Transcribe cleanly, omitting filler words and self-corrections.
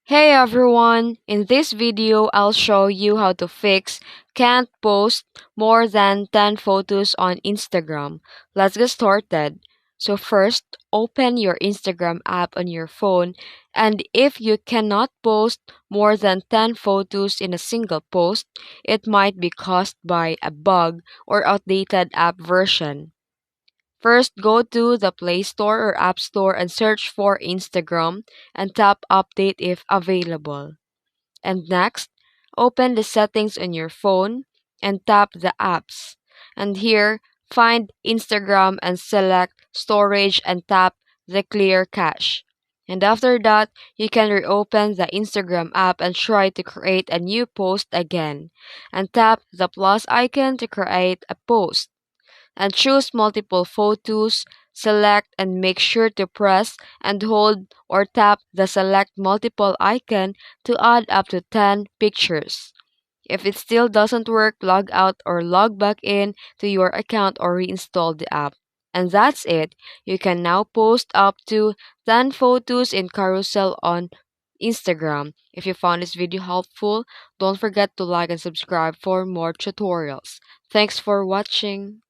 Hey everyone! In this video, I'll show you how to fix can't post more than 10 photos on Instagram. Let's get started. So first, open your Instagram app on your phone, and if you cannot post more than 10 photos in a single post, it might be caused by a bug or outdated app version. First, go to the Play Store or App Store and search for Instagram and tap Update if available. And next, open the settings on your phone and tap the apps. And here, find Instagram and select Storage and tap the Clear Cache. And after that, you can reopen the Instagram app and try to create a new post again. And tap the plus icon to create a post and choose multiple photos, select and make sure to press and hold or tap the select multiple icon to add up to 10 pictures. If it still doesn't work, log out or log back in to your account or reinstall the app. And that's it. You can now post up to 10 photos in carousel on Instagram. If you found this video helpful, don't forget to like and subscribe for more tutorials. Thanks for watching.